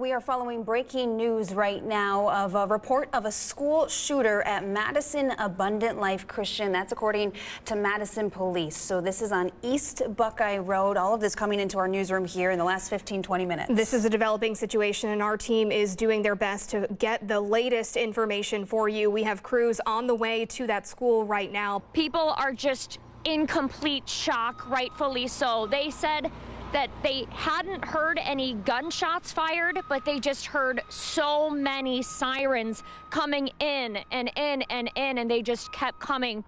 We are following breaking news right now of a report of a school shooter at Madison Abundant Life Christian. That's according to Madison police. So this is on East Buckeye Road. All of this coming into our newsroom here in the last 15-20 minutes. This is a developing situation, and our team is doing their best to get the latest information for you. We have crews on the way to that school right now. People are just in complete shock, rightfully so. They said that they hadn't heard any gunshots fired, but they just heard so many sirens coming in and in and in, and they just kept coming.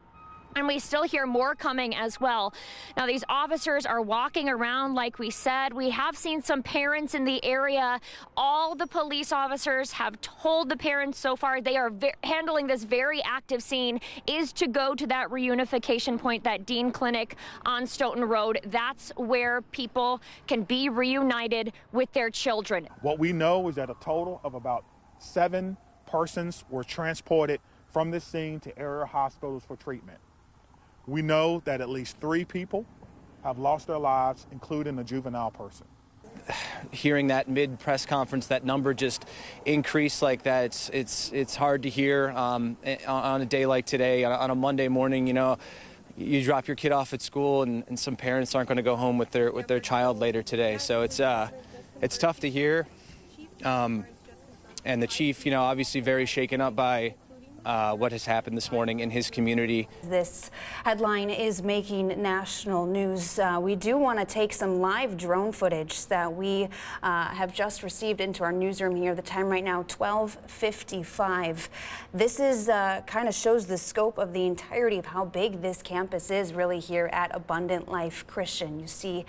And we still hear more coming as well. Now, these officers are walking around, like we said. We have seen some parents in the area. All the police officers have told the parents so far they are handling this very active scene is to go to that reunification point, that Dean Clinic on Stoughton Road. That's where people can be reunited with their children. What we know is that a total of about 7 persons were transported from this scene to area hospitals for treatment. We know that at least 3 people have lost their lives, including a juvenile person. Hearing that mid-press conference, that number just increased like that, it's hard to hear on a day like today, on a Monday morning. You know, you drop your kid off at school, and some parents aren't going to go home with their child later today. So it's tough to hear. And the chief, you know, obviously very shaken up by what has happened this morning in his community. This headline is making national news. We do want to take some live drone footage that we have just received into our newsroom here. The time right now, 12:55. This is kind of shows the scope of the entirety of how big this campus is really here at Abundant Life Christian. You see,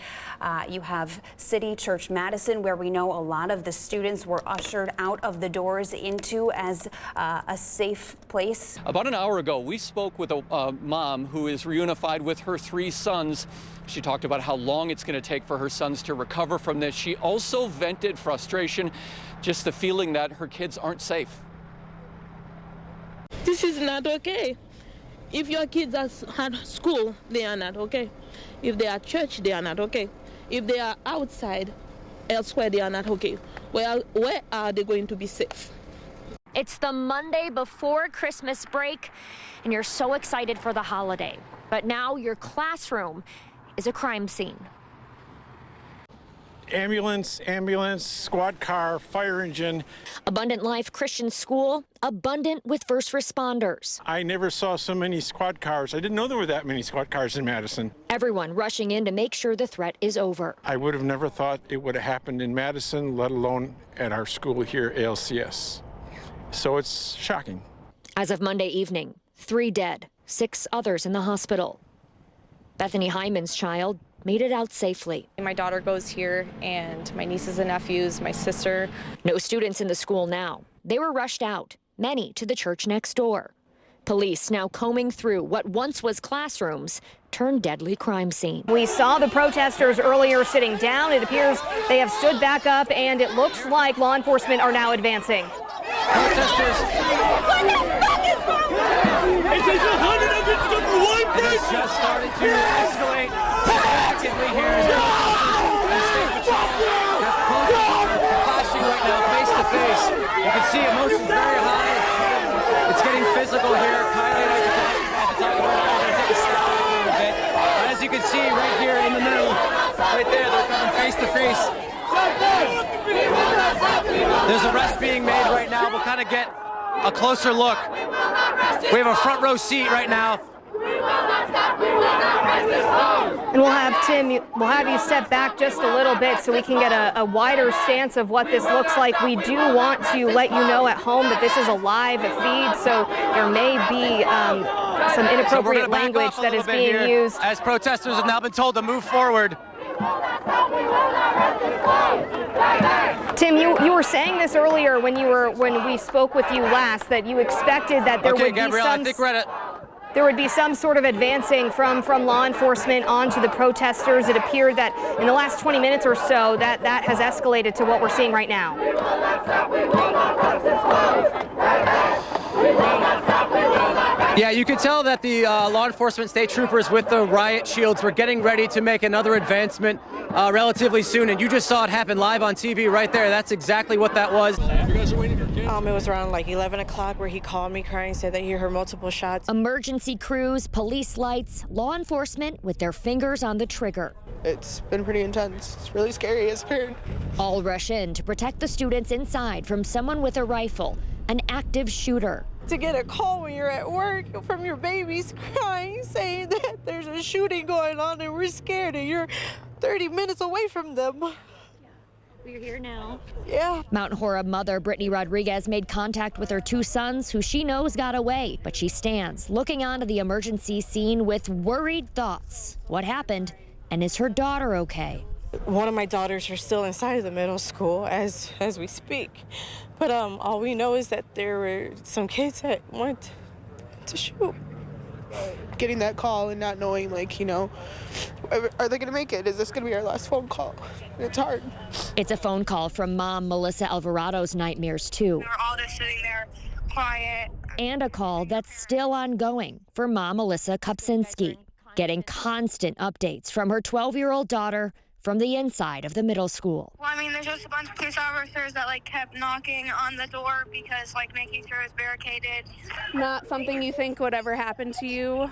you have City Church Madison, where we know a lot of the students were ushered out of the doors into as a safe place. About an hour ago, we spoke with a mom who is reunified with her 3 sons. She talked about how long it's going to take for her sons to recover from this. She also vented frustration, just the feeling that her kids aren't safe. This is not okay. If your kids are at school, they are not okay. If they are at church, they are not okay. If they are outside, elsewhere, they are not okay. Well, where are they going to be safe? It's the Monday before Christmas break, and you're so excited for the holiday. But now your classroom is a crime scene. Ambulance, squad car, fire engine. Abundant Life Christian School, abundant with first responders. I never saw so many squad cars. I didn't know there were that many squad cars in Madison. Everyone rushing in to make sure the threat is over. I would have never thought it would have happened in Madison, let alone at our school here, ALCS. So it's shocking. As of Monday evening, 3 dead, 6 others in the hospital. Bethany Hyman's child made it out safely. My daughter goes here, and my nieces and nephews, my sister. No students in the school now. They were rushed out, many to the church next door. Police now combing through what once was classrooms turned deadly crime scene. We saw the protesters earlier sitting down. It appears they have stood back up, and it looks like law enforcement are now advancing. Protesters. What the fuck is wrong with you? It's just 100 of it for one person. It has just started to escalate actively here. They're clashing right now, face to face. You can see emotions very high. It's getting physical here. Kylie and I can talk about it. We're going to take a step back a little bit. But as you can see right here in the middle, right there, they're coming face to face. There's arrests being made right now. We'll kind of get a closer look. We have a front row seat right now. And we'll have Tim, we'll have you step back just a little bit so we can get a wider stance of what this looks like. We do want to let you know at home that this is a live feed, so there may be some inappropriate language that is being used. As protesters have now been told to move forward. Tim, you were saying this earlier when we spoke with you last, that you expected that there would Gabrielle, be some. I think we're at it. There would be some sort of advancing from law enforcement onto the protesters. It appeared that in the last 20 minutes or so that has escalated to what we're seeing right now. We will not stop. Yeah, you could tell that the law enforcement state troopers with the riot shields were getting ready to make another advancement relatively soon, and you just saw it happen live on TV right there. That's exactly what that was. It was around like 11 o'clock where he called me crying, said that he heard multiple shots. Emergency crews, police lights, law enforcement with their fingers on the trigger. It's been pretty intense. It's really scary. It's weird. All rush in to protect the students inside from someone with a rifle, an active shooter. To get a call when you're at work from your babies crying, saying that there's a shooting going on and we're scared and you're 30 minutes away from them. We're here now. Yeah. Mount Horeb mother Brittany Rodriguez made contact with her 2 sons who she knows got away, but she stands looking onto the emergency scene with worried thoughts. What happened, and is her daughter okay? One of my daughters are still inside of the middle school as we speak. But all we know is that there were some kids that went to shoot. Getting that call and not knowing, like, you know, are they going to make it? Is this going to be our last phone call? It's hard. It's a phone call from mom Melissa Alvarado's nightmares, too. We were all just sitting there quiet. And a call that's still ongoing for mom Melissa Kupczynski, getting constant updates from her 12-year-old daughter from the inside of the middle school. Well, I mean, there's just a bunch of police officers that, like, kept knocking on the door because, like, making sure it's barricaded. Not something you think would ever happen to you,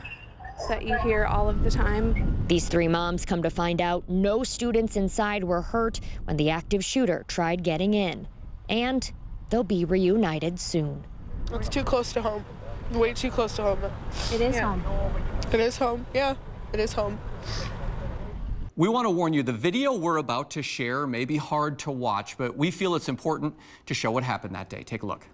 that you hear all of the time. These 3 moms come to find out no students inside were hurt when the active shooter tried getting in. And they'll be reunited soon. It's too close to home. Way too close to home. It is home. It is home. Yeah, it is home. We want to warn you, the video we're about to share may be hard to watch, but we feel it's important to show what happened that day. Take a look.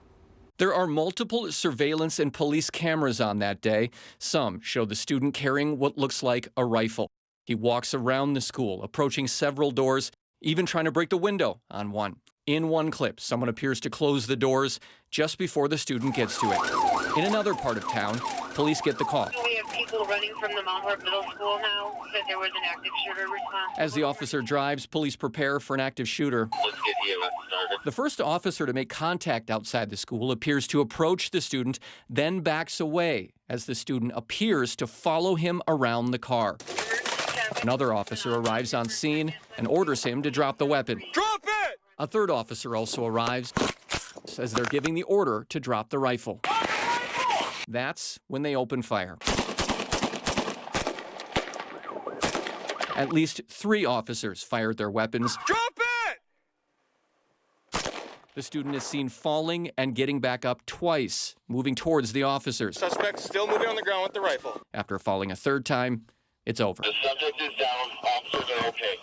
There are multiple surveillance and police cameras on that day. Some show the student carrying what looks like a rifle. He walks around the school, approaching several doors, even trying to break the window on one. In one clip, someone appears to close the doors just before the student gets to it. In another part of town, police get the call. We have people running from the Mount Horeb Middle School now, said there was an active shooter response. As the officer drives, police prepare for an active shooter. Let's get the event started. The first officer to make contact outside the school appears to approach the student, then backs away as the student appears to follow him around the car. Another officer arrives on scene and orders him to drop the weapon. Drop it! A third officer also arrives as they're giving the order to drop the rifle. That's when they open fire. At least 3 officers fired their weapons. Drop it! The student is seen falling and getting back up twice, moving towards the officers. Suspect still moving on the ground with the rifle. After falling a third time, it's over. The subject is down. Officers are okay.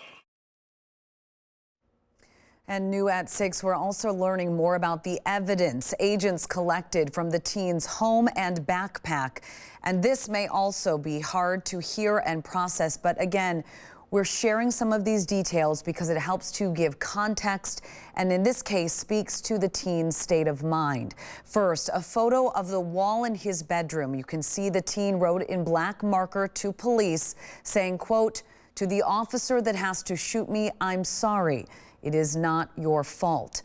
And new at 6, we're also learning more about the evidence agents collected from the teen's home and backpack. And this may also be hard to hear and process. But again, we're sharing some of these details because it helps to give context and in this case speaks to the teen's state of mind. First, a photo of the wall in his bedroom. You can see the teen wrote in black marker to police saying, quote, "To the officer that has to shoot me, I'm sorry. It is not your fault."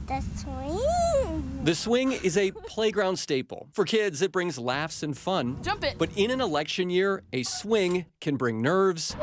The swing. The swing is a playground staple. For kids, it brings laughs and fun. Jump it. But in an election year, a swing can bring nerves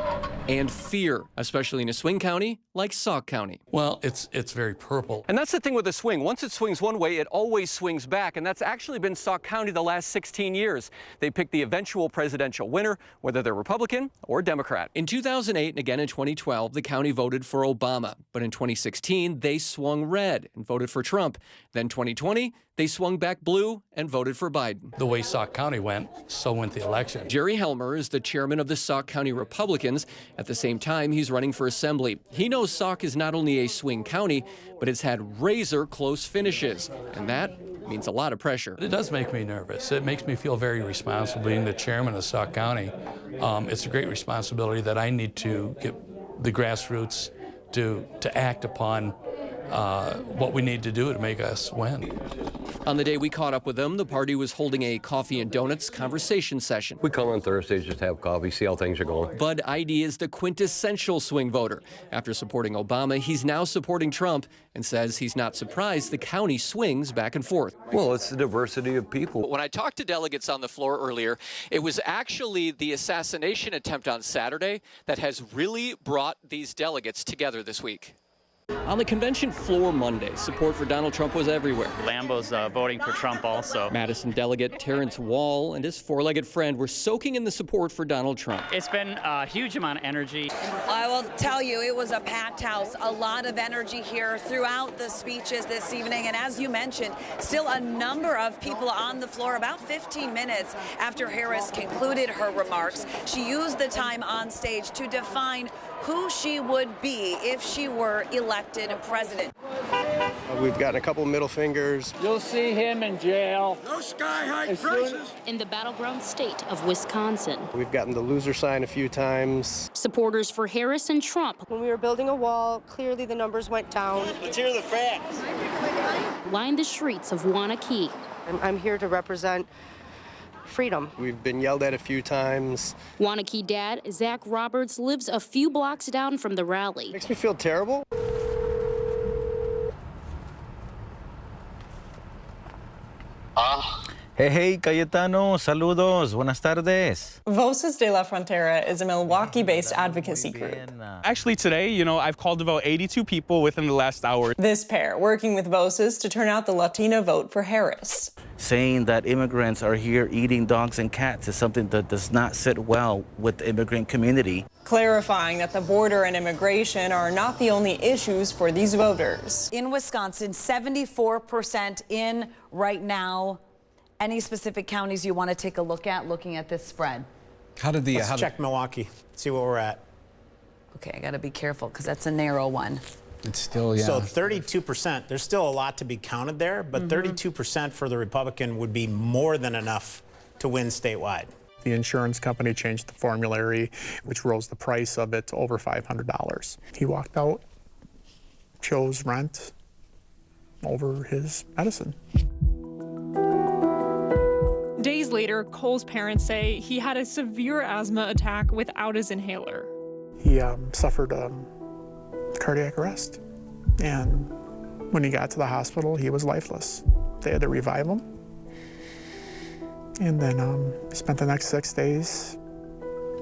and fear, especially in a swing county like Sauk County. Well, it's very purple. And that's the thing with the swing. Once it swings one way, it always swings back. And that's actually been Sauk County the last 16 years. They pick the eventual presidential winner, whether they're Republican or Democrat. In 2008 and again in 2012, the county voted for Obama. But in 2016, they swung red and voted for Trump. Then 2020, they swung back blue and voted for Biden. The way Sauk County went, so went the election. Jerry Helmer is the chairman of the Sauk County Republicans. At the same time, he's running for assembly. He knows Sauk is not only a swing county, but it's had razor close finishes. And that means a lot of pressure. It does make me nervous. It makes me feel very responsible being the chairman of Sauk County. It's a great responsibility that I need to get the grassroots to act upon what we need to do to make us win. On the day we caught up with them, the party was holding a coffee and donuts conversation session. We come on Thursdays just to have coffee, see how things are going. Bud Idy is the quintessential swing voter. After supporting Obama, he's now supporting Trump and says he's not surprised the county swings back and forth. Well, it's the diversity of people. When I talked to delegates on the floor earlier, it was actually the assassination attempt on Saturday that has really brought these delegates together this week. On the convention floor Monday, support for Donald Trump was everywhere. Lambo's voting for Trump also. Madison delegate Terrence Wall and his four-legged friend were soaking in the support for Donald Trump. It's been a huge amount of energy. I will tell you, it was a packed house, a lot of energy here throughout the speeches this evening. And as you mentioned, still a number of people on the floor. About 15 minutes after Harris concluded her remarks, she used the time on stage to define who she would be if she were elected president. We've gotten a couple middle fingers. You'll see him in jail. No sky-high prices. In the battleground state of Wisconsin. We've gotten the loser sign a few times. Supporters for Harris and Trump. When we were building a wall, clearly the numbers went down. Let's hear the facts. Lined the streets of Wanakee. I'm here to represent freedom. We've been yelled at a few times. Wanakee dad, Zach Roberts, lives a few blocks down from the rally. Makes me feel terrible. Hey, Cayetano, saludos, buenas tardes. Voces de la Frontera is a Milwaukee-based advocacy group. Actually today, I've called about 82 people within the last hour. This pair working with Voces to turn out the Latino vote for Harris. Saying that immigrants are here eating dogs and cats is something that does not sit well with the immigrant community. Clarifying that the border and immigration are not the only issues for these voters. In Wisconsin, 74% in right now. Any specific counties you want to take a look at looking at this spread? Let's check Milwaukee, see where we're at. Okay, I got to be careful because that's a narrow one. It's still, yeah. So 32%, there's still a lot to be counted there, but 32% for the Republican would be more than enough to win statewide. The insurance company changed the formulary, which rose the price of it to over $500. He walked out, chose rent over his medicine. Days later, Cole's parents say he had a severe asthma attack without his inhaler. He suffered cardiac arrest, and when he got to the hospital, he was lifeless. They had to revive him, and then spent the next 6 days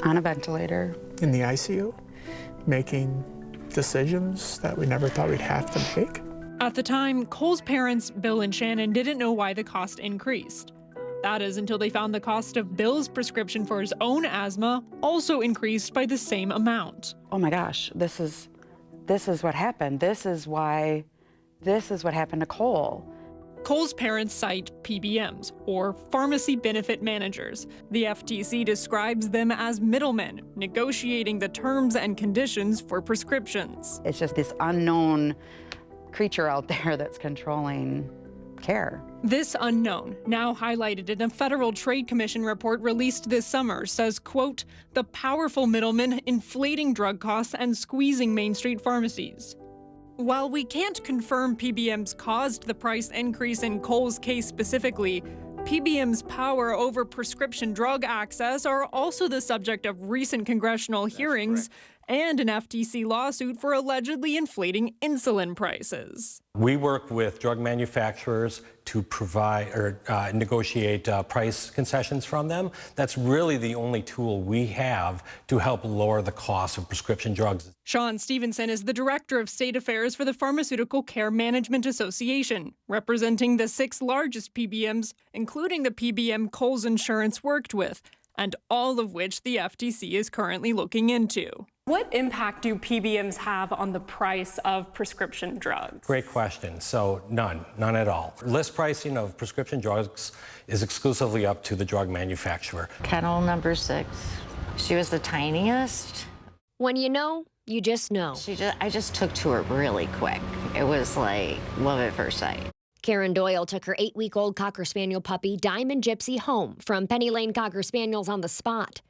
on a ventilator in the ICU, making decisions that we never thought we'd have to make. At the time, Cole's parents, Bill and Shannon, didn't know why the cost increased. That is until they found the cost of Bill's prescription for his own asthma also increased by the same amount. Oh my gosh, this is what happened. This is what happened to Cole. Cole's parents cite PBMs, or pharmacy benefit managers. The FTC describes them as middlemen, negotiating the terms and conditions for prescriptions. It's just this unknown creature out there that's controlling care. This unknown, now highlighted in a Federal Trade Commission report released this summer, says, quote, the powerful middlemen inflating drug costs and squeezing Main Street pharmacies. While we can't confirm PBMs caused the price increase in Cole's case specifically, PBM's power over prescription drug access are also the subject of recent congressional hearings and an FTC lawsuit for allegedly inflating insulin prices. We work with drug manufacturers to provide or negotiate price concessions from them. That's really the only tool we have to help lower the cost of prescription drugs. Sean Stevenson is the Director of State Affairs for the Pharmaceutical Care Management Association, representing the 6 largest PBMs, including the PBM Cole's insurance worked with, and all of which the FTC is currently looking into. What impact do PBMs have on the price of prescription drugs? Great question. So none at all. List pricing of prescription drugs is exclusively up to the drug manufacturer. Kennel number 6. She was the tiniest. When you know, you just know. I just took to her really quick. It was like love at first sight. Karen Doyle took her 8-week-old Cocker Spaniel puppy, Diamond Gypsy, home from Penny Lane Cocker Spaniels on the spot.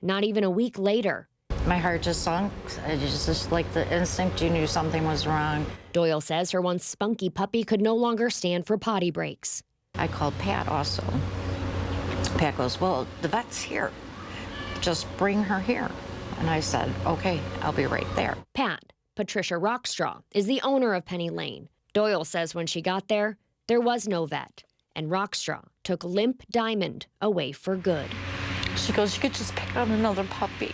Not even a week later. My heart just sunk. It's just like the instinct you knew something was wrong. Doyle says her once spunky puppy could no longer stand for potty breaks. I called Pat also. Pat goes, well, the vet's here. Just bring her here. And I said, okay, I'll be right there. Pat, Patricia Rockstraw, is the owner of Penny Lane. Doyle says when she got there was no vet, and Rockstraw took Limp Diamond away for good. She goes, you could just pick out another puppy.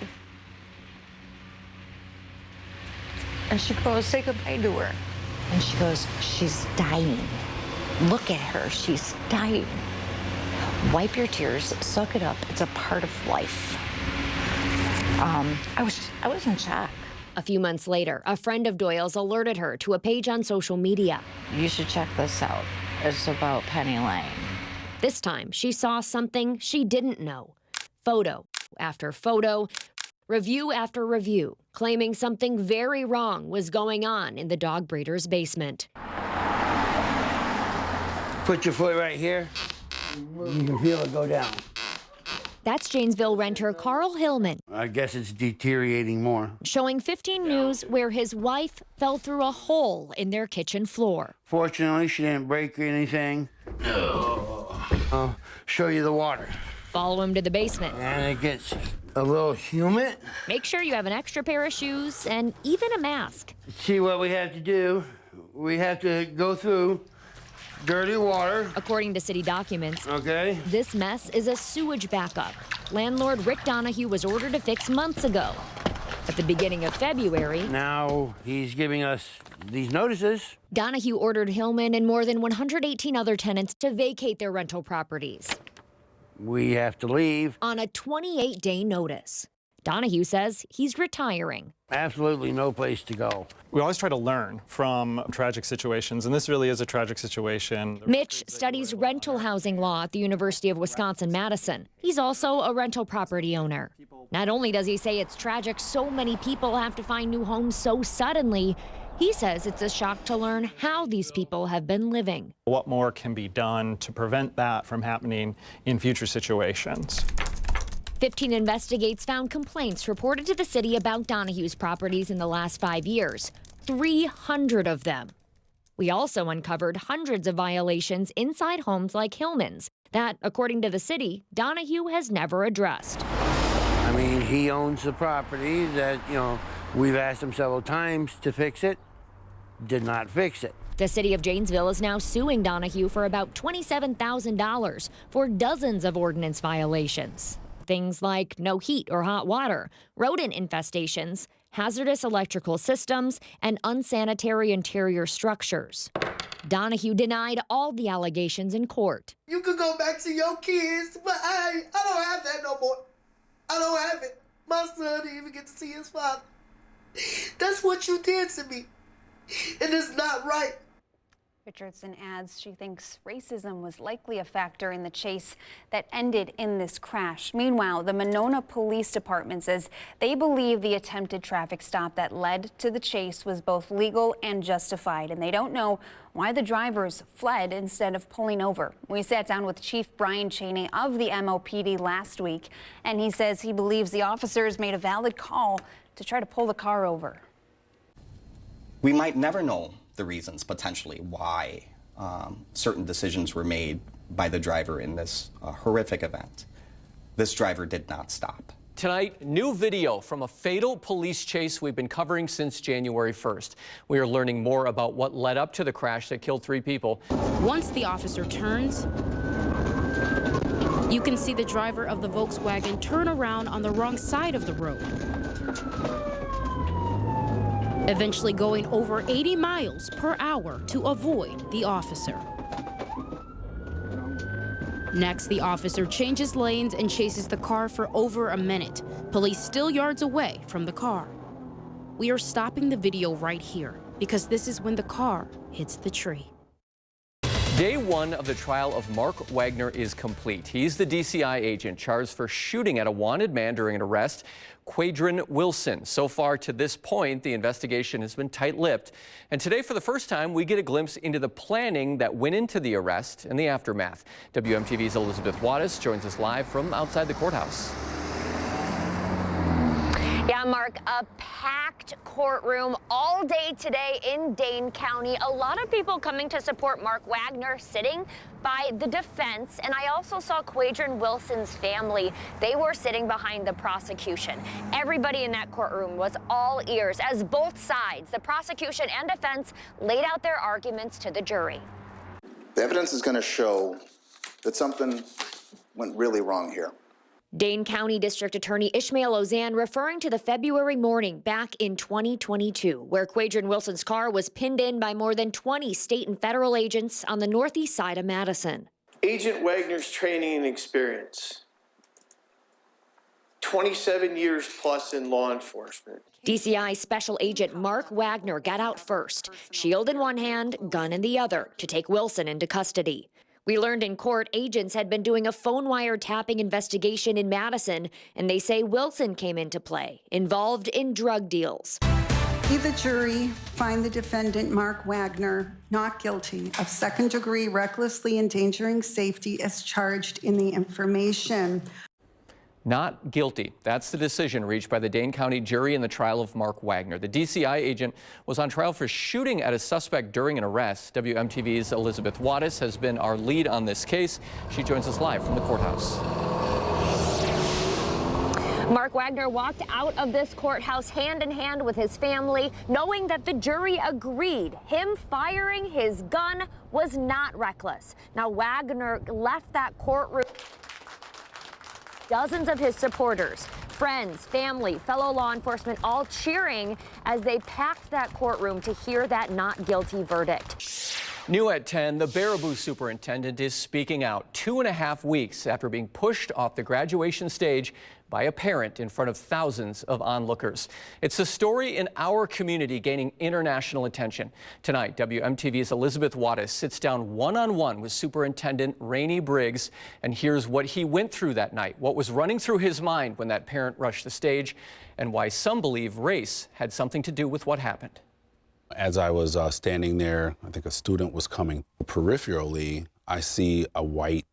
And she goes, say goodbye to her. And she goes, she's dying. Look at her, she's dying. Wipe your tears, suck it up. It's a part of life. I was in shock. A few months later, a friend of Doyle's alerted her to a page on social media. You should check this out. It's about Penny Lane. This time, she saw something she didn't know. Photo after photo, review after review, claiming something very wrong was going on in the dog breeder's basement. Put your foot right here. You can feel it go down. That's Janesville renter Carl Hillman. I guess it's deteriorating more. Showing 15 News where his wife fell through a hole in their kitchen floor. Fortunately, she didn't break anything. I'll show you the water. Follow him to the basement. And it gets a little humid. Make sure you have an extra pair of shoes and even a mask. See what we have to do. We have to go through dirty water. According to city documents, okay, this mess is a sewage backup. Landlord Rick Donahue was ordered to fix months ago. At the beginning of February, now he's giving us these notices. Donahue ordered Hillman and more than 118 other tenants to vacate their rental properties. We have to leave on a 28-day notice. Donahue says he's retiring. Absolutely no place to go. We always try to learn from tragic situations, and this really is a tragic situation. Mitch studies rental housing law at the University of Wisconsin-Madison. He's also a rental property owner. Not only does he say it's tragic so many people have to find new homes so suddenly, he says it's a shock to learn how these people have been living. What more can be done to prevent that from happening in future situations? 15 Investigates found complaints reported to the city about Donahue's properties in the last 5 years, 300 of them. We also uncovered hundreds of violations inside homes like Hillman's that, according to the city, Donahue has never addressed. I mean, he owns the property that, we've asked him several times to fix it, did not fix it. The city of Janesville is now suing Donahue for about $27,000 for dozens of ordinance violations. Things like no heat or hot water, rodent infestations, hazardous electrical systems, and unsanitary interior structures. Donahue denied all the allegations in court. You could go back to your kids, but I don't have that no more. I don't have it. My son didn't even get to see his father. That's what you did to me, and it's not right. Richardson adds she thinks racism was likely a factor in the chase that ended in this crash. Meanwhile, the Monona Police Department says they believe the attempted traffic stop that led to the chase was both legal and justified, and they don't know why the drivers fled instead of pulling over. We sat down with Chief Brian Cheney of the MOPD last week, and he says he believes the officers made a valid call to try to pull the car over. We might never know the reasons potentially why certain decisions were made by the driver in this horrific event. This driver did not stop. Tonight, new video from a fatal police chase we've been covering since January 1st. We are learning more about what led up to the crash that killed 3 people. Once the officer turns, you can see the driver of the Volkswagen turn around on the wrong side of the road, eventually going over 80 miles per hour to avoid the officer. Next, the officer changes lanes and chases the car for over a minute. Police still yards away from the car. We are stopping the video right here because this is when the car hits the tree. Day 1 of the trial of Mark Wagner is complete. He's the DCI agent charged for shooting at a wanted man during an arrest, Quadrin Wilson. So far to this point, the investigation has been tight-lipped. And today, for the first time, we get a glimpse into the planning that went into the arrest and the aftermath. WMTV's Elizabeth Wattis joins us live from outside the courthouse. Yeah, Mark. Mark, a packed courtroom all day today in Dane County. A lot of people coming to support Mark Wagner, sitting by the defense. And I also saw Quadron Wilson's family. They were sitting behind the prosecution. Everybody in that courtroom was all ears as both sides, the prosecution and defense, laid out their arguments to the jury. The evidence is going to show that something went really wrong here. Dane County District Attorney Ishmael Ozan referring to the February morning back in 2022, where Quadron Wilson's car was pinned in by more than 20 state and federal agents on the northeast side of Madison. Agent Wagner's training and experience, 27 years plus in law enforcement. DCI Special Agent Mark Wagner got out first, shield in one hand, gun in the other, to take Wilson into custody. We learned in court agents had been doing a phone wiretapping investigation in Madison, and they say Wilson came into play, involved in drug deals. Did the jury find the defendant, Mark Wagner, not guilty of second-degree recklessly endangering safety as charged in the information? Not guilty. That's the decision reached by the Dane County jury in the trial of Mark Wagner. The DCI agent was on trial for shooting at a suspect during an arrest. WMTV's Elizabeth Wattis has been our lead on this case. She joins us live from the courthouse. Mark Wagner walked out of this courthouse hand in hand with his family, knowing that the jury agreed him firing his gun was not reckless. Now, Wagner left that courtroom. Dozens of his supporters, friends, family, fellow law enforcement, all cheering as they packed that courtroom to hear that not guilty verdict. New at 10, the Baraboo superintendent is speaking out 2.5 weeks after being pushed off the graduation stage by a parent in front of thousands of onlookers. It's a story in our community gaining international attention. Tonight, WMTV's Elizabeth Wattis sits down one-on-one with Superintendent Rainey Briggs and hears what he went through that night, what was running through his mind when that parent rushed the stage, and why some believe race had something to do with what happened. As I was standing there, I think a student was coming. Peripherally, I see a white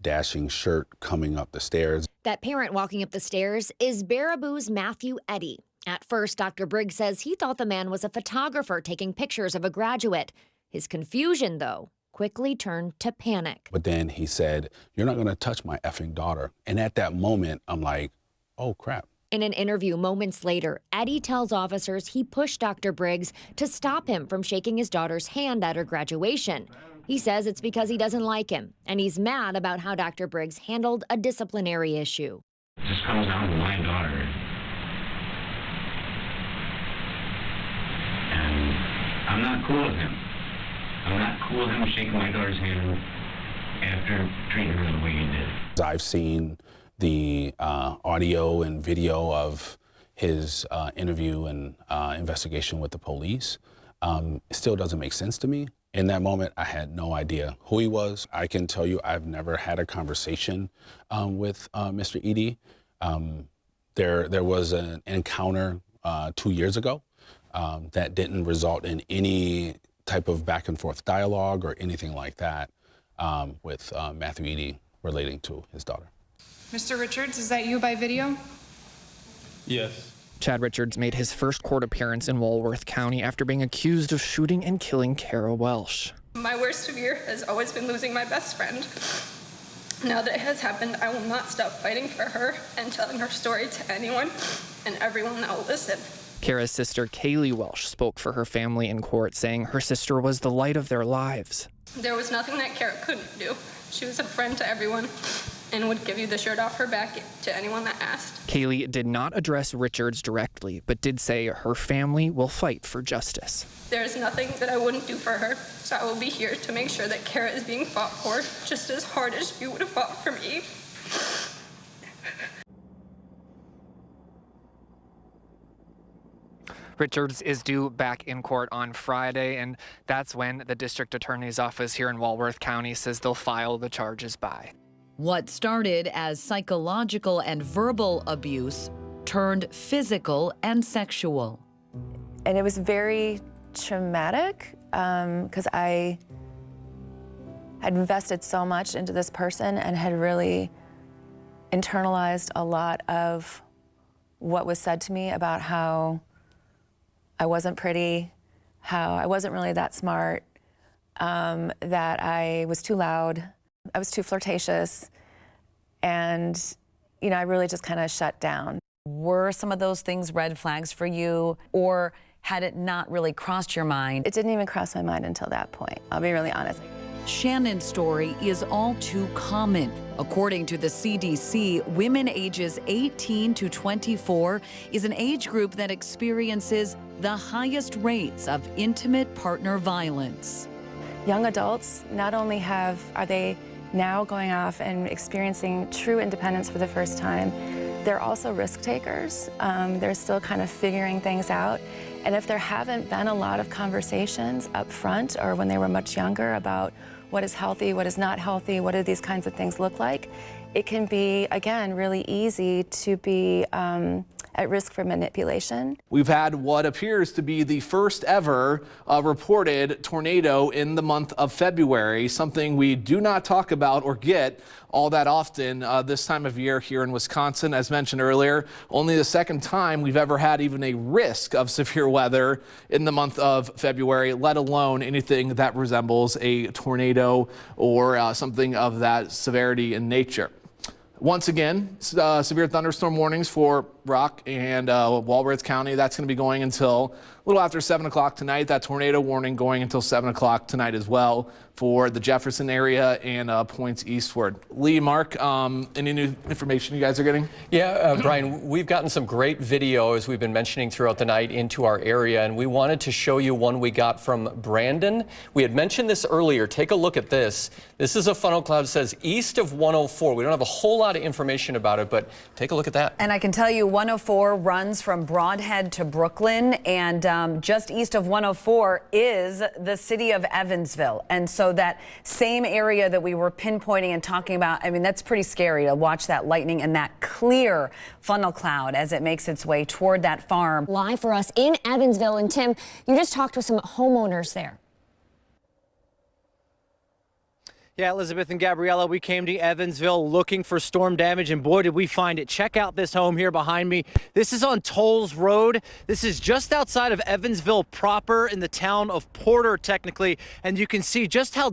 dashing shirt coming up the stairs. That parent walking up the stairs is Baraboo's Matthew Eddy. At first, Dr. Briggs says he thought the man was a photographer taking pictures of a graduate. His confusion, though, quickly turned to panic. But then he said, "You're not going to touch my effing daughter." And at that moment, I'm like, oh, crap. In an interview moments later, Eddy tells officers he pushed Dr. Briggs to stop him from shaking his daughter's hand at her graduation. He says it's because he doesn't like him, and he's mad about how Dr. Briggs handled a disciplinary issue. It just comes down to my daughter. And I'm not cool with him. I'm not cool with him shaking my daughter's hand after treating her the way he did. I've seen the audio and video of his interview and investigation with the police. It still doesn't make sense to me. In that moment, I had no idea who he was. I can tell you I've never had a conversation with Mr. Eddy. There was an encounter 2 years ago that didn't result in any type of back and forth dialogue or anything like that with Matthew Eddy relating to his daughter. Mr. Richards, is that you by video? Yes. Chad Richards made his first court appearance in Walworth County after being accused of shooting and killing Kara Welsh. My worst fear has always been losing my best friend. Now that it has happened, I will not stop fighting for her and telling her story to anyone and everyone that will listen. Kara's sister, Kaylee Welsh, spoke for her family in court, saying her sister was the light of their lives. There was nothing that Kara couldn't do. She was a friend to everyone and would give you the shirt off her back to anyone that asked. Kaylee did not address Richards directly, but did say her family will fight for justice. There is nothing that I wouldn't do for her, so I will be here to make sure that Kara is being fought for just as hard as you would have fought for me. Richards is due back in court on Friday, and that's when the district attorney's office here in Walworth County says they'll file the charges by. What started as psychological and verbal abuse turned physical and sexual. And it was very traumatic because I had invested so much into this person and had really internalized a lot of what was said to me about how I wasn't pretty, how I wasn't really that smart, that I was too loud, I was too flirtatious, and, you know, I really just kind of shut down. Were some of those things red flags for you, or had it not really crossed your mind? It didn't even cross my mind until that point, I'll be really honest. Shannon's story is all too common. According to the CDC, women ages 18 to 24 is an age group that experiences the highest rates of intimate partner violence. Young adults not only are they now going off and experiencing true independence for the first time, they're also risk takers. They're still kind of figuring things out. And if there haven't been a lot of conversations up front or when they were much younger about what is healthy, what is not healthy, what do these kinds of things look like, it can be, again, really easy to be at risk for manipulation. We've had what appears to be the first ever reported tornado in the month of February, something we do not talk about or get all that often this time of year here in Wisconsin. As mentioned earlier, only the second time we've ever had even a risk of severe weather in the month of February, let alone anything that resembles a tornado or something of that severity in nature. Once again, severe thunderstorm warnings for Rock and Walworth County. That's going to be going until a little after 7 o'clock tonight. That tornado warning going until 7 o'clock tonight as well for the Jefferson area and points eastward. Lee, Mark, any new information you guys are getting? Yeah, Brian, we've gotten some great video, as we've been mentioning throughout the night, into our area, and we wanted to show you one we got from Brandon. We had mentioned this earlier. Take a look at this. This is a funnel cloud that says east of 104. We don't have a whole lot of information about it, but take a look at that. And I can tell you 104 runs from Broadhead to Brooklyn, and just east of 104 is the city of Evansville. And so that same area that we were pinpointing and talking about, I mean, that's pretty scary to watch that lightning and that clear funnel cloud as it makes its way toward that farm. Live for us in Evansville. And Tim, you just talked with some homeowners there. Yeah, Elizabeth and Gabriella, we came to Evansville looking for storm damage, and boy, did we find it. Check out this home here behind me. This is on Tolles Road. This is just outside of Evansville proper in the town of Porter, technically, and you can see just how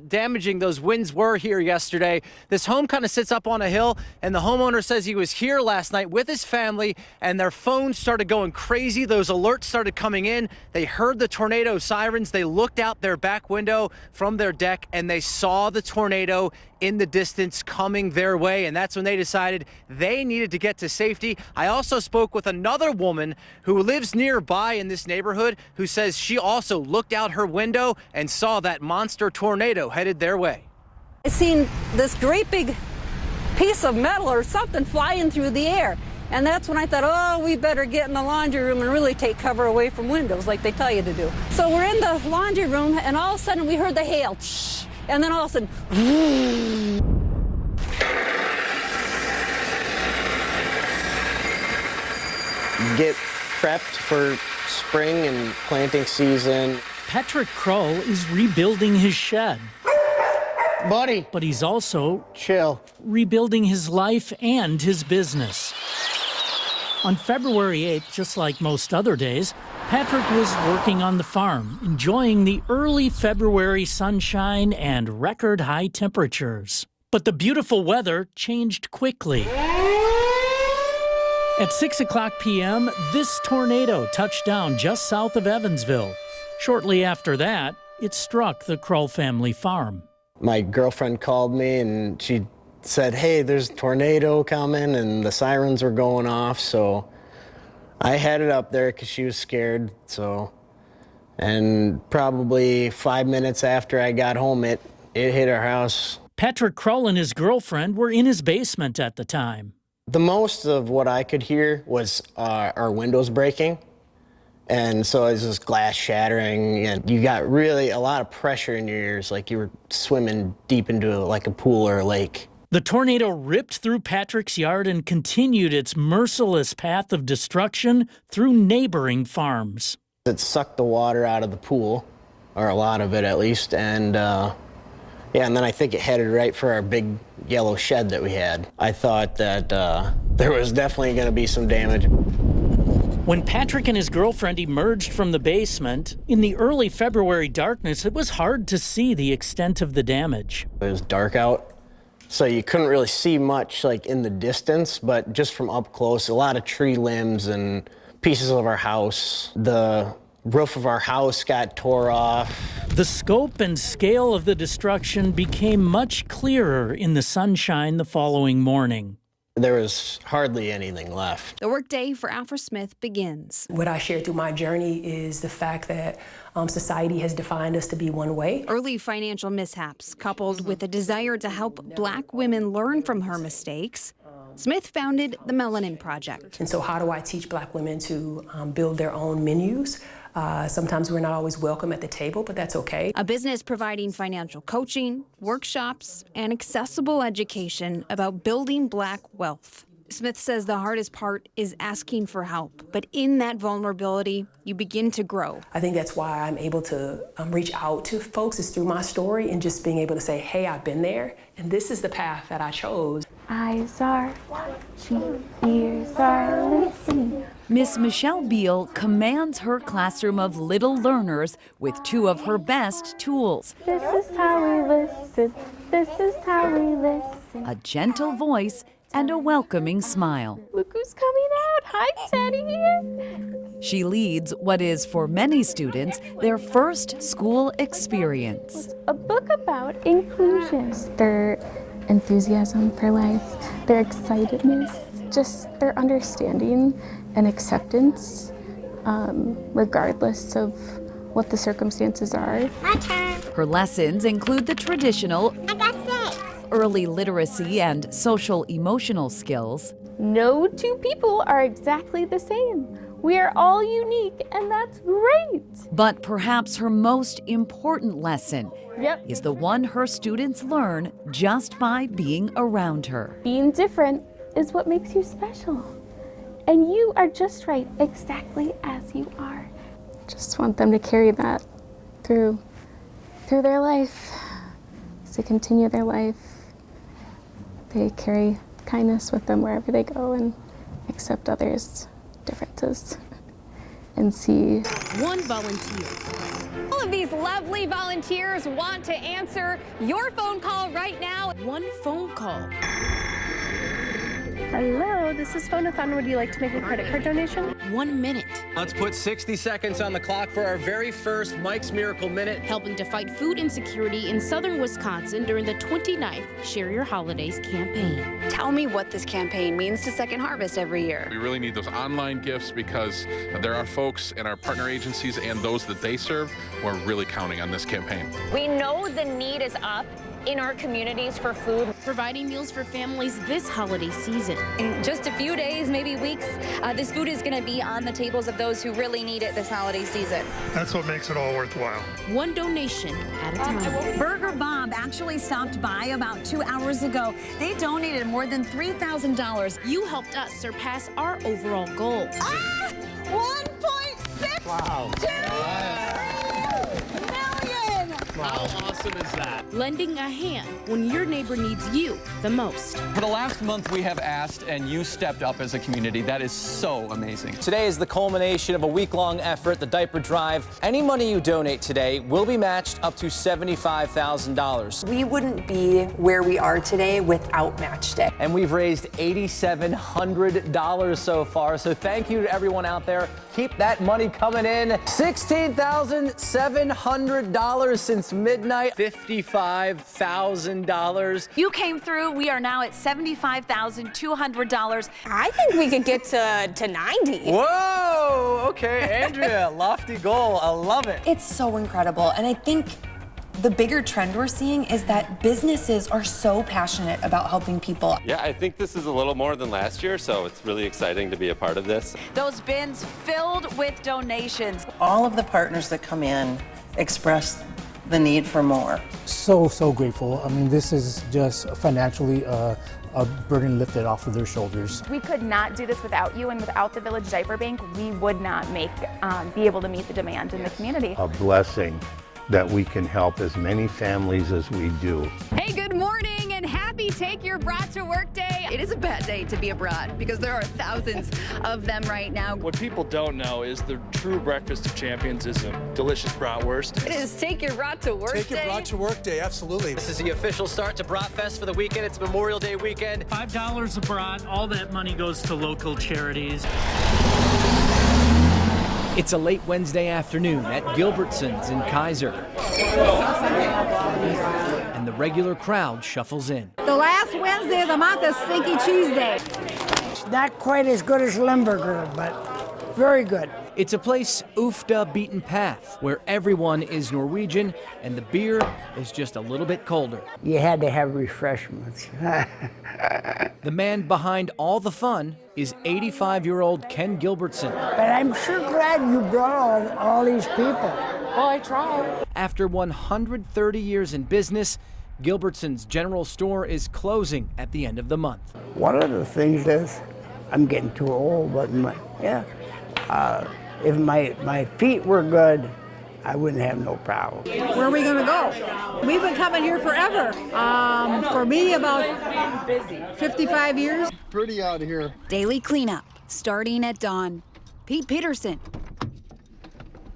damaging those winds were here yesterday. This home kind of sits up on a hill, and the homeowner says he was here last night with his family, and their phones started going crazy. Those alerts started coming in. They heard the tornado sirens. They looked out their back window from their deck, and they saw the tornado in the distance coming their way, and that's when they decided they needed to get to safety. I also spoke with another woman who lives nearby in this neighborhood who says she also looked out her window and saw that monster tornado headed their way. I seen this great big piece of metal or something flying through the air. And that's when I thought, oh, we better get in the laundry room and really take cover away from windows like they tell you to do. So we're in the laundry room, and all of a sudden we heard the hail. And then all of a sudden, get prepped for spring and planting season. Patrick Kroll is rebuilding his shed. Buddy. But he's also chill, rebuilding his life and his business. On February 8th, just like most other days, Patrick was working on the farm, enjoying the early February sunshine and record high temperatures. But the beautiful weather changed quickly. At 6 o'clock p.m., this tornado touched down just south of Evansville. Shortly after that, it struck the Kroll family farm. My girlfriend called me and she said, hey, there's a tornado coming, and the sirens were going off, so I headed up there because she was scared. And probably 5 minutes after I got home, it hit our house. Patrick Kroll and his girlfriend were in his basement at the time. The most of what I could hear was our windows breaking. And so it was just glass shattering, and you got really a lot of pressure in your ears, like you were swimming deep into like a pool or a lake. The tornado ripped through Patrick's yard and continued its merciless path of destruction through neighboring farms. It sucked the water out of the pool, or a lot of it at least, and Yeah, and then I think it headed right for our big yellow shed that we had. I thought that there was definitely going to be some damage. When Patrick and his girlfriend emerged from the basement, in the early February darkness, it was hard to see the extent of the damage. It was dark out, so you couldn't really see much like in the distance, but just from up close, a lot of tree limbs and pieces of our house. The roof of our house got tore off. The scope and scale of the destruction became much clearer in the sunshine the following morning. There was hardly anything left. The workday for Alfred Smith begins. What I share through my journey is the fact that society has defined us to be one way. Early financial mishaps, coupled with a desire to help Black women learn from her mistakes, Smith founded the Melanin Project. And so how do I teach Black women to build their own menus? Sometimes we're not always welcome at the table, but that's okay. A business providing financial coaching, workshops, and accessible education about building Black wealth. Smith says the hardest part is asking for help, but in that vulnerability, you begin to grow. I think that's why I'm able to reach out to folks is through my story and just being able to say, hey, I've been there, and this is the path that I chose. Eyes are watching, ears are listening. Miss Michelle Beal commands her classroom of little learners with two of her best tools. This is how we listen. This is how we listen. A gentle voice and a welcoming smile. Look who's coming out. Hi, Teddy here. She leads what is, for many students, their first school experience. A book about inclusion. Their enthusiasm for life, their excitedness, just their understanding and acceptance, regardless of what the circumstances are. My turn. Her lessons include the traditional early literacy and social emotional skills. No two people are exactly the same. We are all unique, and that's great. But perhaps her most important lesson is the one her students learn just by being around her. Being different is what makes you special. And you are just right, exactly as you are. Just want them to carry that through their life, to continue their life. They carry kindness with them wherever they go and accept others' differences and see. One volunteer. All of these lovely volunteers want to answer your phone call right now. One phone call. Hello, this is Phonathon. Would you like to make a credit card donation? 1 minute. Let's put 60 seconds on the clock for our very first Mike's Miracle Minute. Helping to fight food insecurity in southern Wisconsin during the 29th Share Your Holidays campaign. Tell me what this campaign means to Second Harvest every year. We really need those online gifts because there are folks in our partner agencies and those that they serve who are really counting on this campaign. We know the need is up in our communities for food. Providing meals for families this holiday season. In just a few days, maybe weeks, this food is going to be on the tables of those who really need it this holiday season. That's what makes it all worthwhile. One donation at a time. Burger Bob actually stopped by about 2 hours ago. They donated more than $3,000. You helped us surpass our overall goal. 1.6 wow. How awesome is that? Lending a hand when your neighbor needs you the most. For the last month, we have asked, and you stepped up as a community. That is so amazing. Today is the culmination of a week-long effort, the Diaper Drive. Any money you donate today will be matched up to $75,000. We wouldn't be where we are today without Match Day. And we've raised $8,700 so far, so thank you to everyone out there. Keep that money coming in. $16,700 since midnight. $55,000. You came through. We are now at $75,200. I think we could get to 90. Whoa! Okay, Andrea, lofty goal. I love it. It's so incredible, and I think the bigger trend we're seeing is that businesses are so passionate about helping people. Yeah, I think this is a little more than last year, so it's really exciting to be a part of this. Those bins filled with donations. All of the partners that come in express the need for more. So grateful. I mean, this is just financially a burden lifted off of their shoulders. We could not do this without you, and without the Village Diaper Bank, we would not be able to meet the demand in the community. A blessing that we can help as many families as we do. Hey, good morning and happy Take Your Brat to Work Day. It is a bad day to be a brat because there are thousands of them right now. What people don't know is the true breakfast of champions is a delicious bratwurst. It is Take Your Brat to Work Day. Take Your Brat to Work Day, absolutely. This is the official start to Bratfest for the weekend. It's Memorial Day weekend. $5 a brat, all that money goes to local charities. It's a late Wednesday afternoon at Gilbertson's in Kaiser. And the regular crowd shuffles in. The last Wednesday of the month is Stinky Tuesday. Not quite as good as Limburger, but very good. It's a place oofed a beaten path where everyone is Norwegian and the beer is just a little bit colder. You had to have refreshments. The man behind all the fun is 85-year-old Ken Gilbertson. But I'm sure glad you brought all these people. Well, I tried. After 130 years in business, Gilbertson's general store is closing at the end of the month. One of the things is, I'm getting too old, but if my feet were good, I wouldn't have no problem. Where are we going to go? We've been coming here forever. For me, about 55 years. Pretty out here. Daily cleanup, starting at dawn. Pete Peterson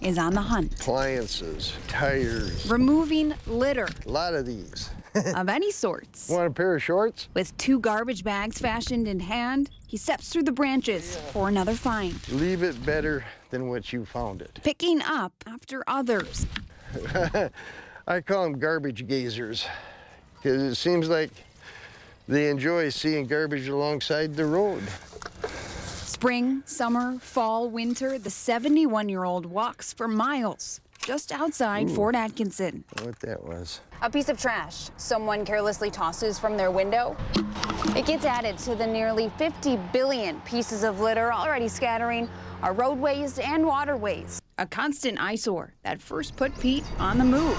is on the hunt. Appliances, tires. Removing litter. A lot of these. Of any sorts. Want a pair of shorts? With 2 garbage bags fashioned in hand, he steps through the branches for another find. Leave it better than what you found it. Picking up after others. I call them garbage gazers, because it seems like they enjoy seeing garbage alongside the road. Spring, summer, fall, winter, the 71-year-old walks for miles just outside Fort Atkinson. What that was. A piece of trash someone carelessly tosses from their window. It gets added to the nearly 50 billion pieces of litter already scattering our roadways and waterways. A constant eyesore that first put Pete on the move.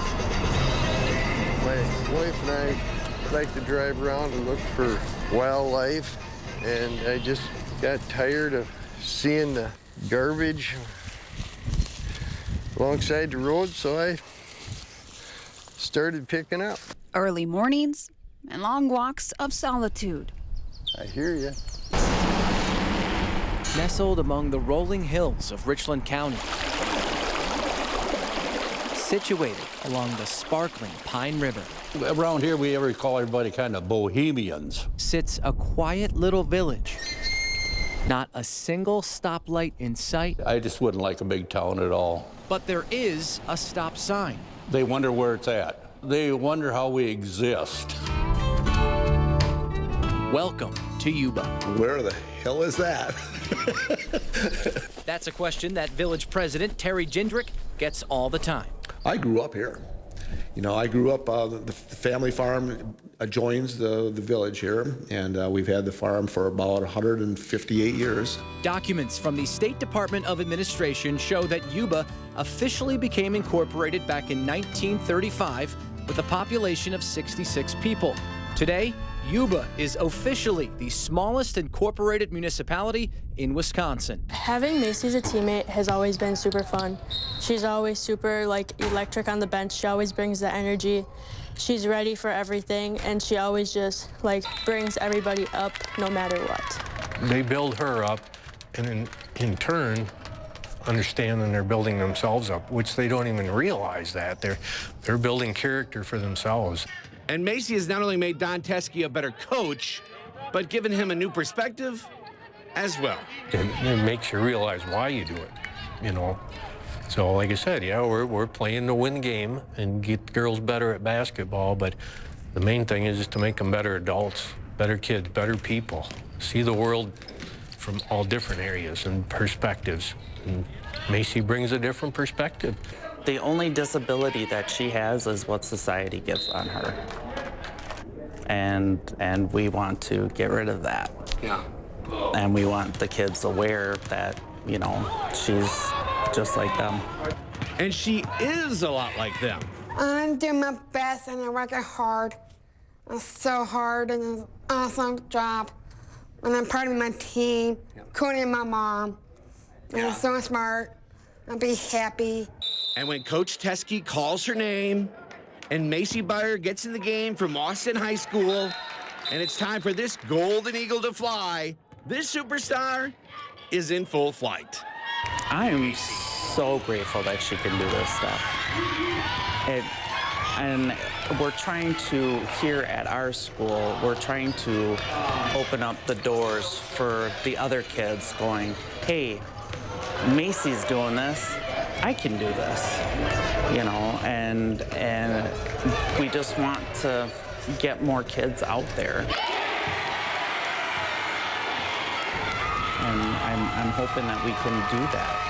My wife and I like to drive around and look for wildlife, and I just got tired of seeing the garbage alongside the road, so I started picking up. Early mornings and long walks of solitude. I hear you. Nestled among the rolling hills of Richland County, situated along the sparkling Pine River. Around here, we ever call everybody kind of bohemians. Sits a quiet little village. Not a single stoplight in sight. I just wouldn't like a big town at all. But there is a stop sign. They wonder where it's at. They wonder how we exist. Welcome to Yuba. Where the hell is that? That's a question that village president Terry Jindrick gets all the time. I grew up here. You know, I grew up, the family farm adjoins the village here, and we've had the farm for about 158 years. Documents from the State Department of Administration show that Yuba officially became incorporated back in 1935 with a population of 66 people. Today, Yuba is officially the smallest incorporated municipality in Wisconsin. Having Macy as a teammate has always been super fun. She's always super electric on the bench. She always brings the energy. She's ready for everything, and she always just brings everybody up no matter what. They build her up, and in turn, understanding they're building themselves up, which they don't even realize that. They're building character for themselves. And Macy has not only made Don Teske a better coach, but given him a new perspective as well. It makes you realize why you do it, you know. So like I said, yeah, we're playing to win game and get girls better at basketball, but the main thing is just to make them better adults, better kids, better people, see the world from all different areas and perspectives. And Macy brings a different perspective. The only disability that she has is what society gives on her. And we want to get rid of that. Yeah. And we want the kids aware that, you know, she's just like them. And she is a lot like them. I'm doing my best and I'm working hard. It's so hard and it's an awesome job. And I'm part of my team, including my mom. And I'm so smart. I'll be happy. And when Coach Teskey calls her name and Macy Byer gets in the game from Austin High School, and it's time for this Golden Eagle to fly, this superstar is in full flight. I am so grateful that she can do this stuff. And we're trying to, here at our school, we're trying to open up the doors for the other kids going, hey, Macy's doing this, I can do this, you know, and we just want to get more kids out there. And I'm hoping that we can do that.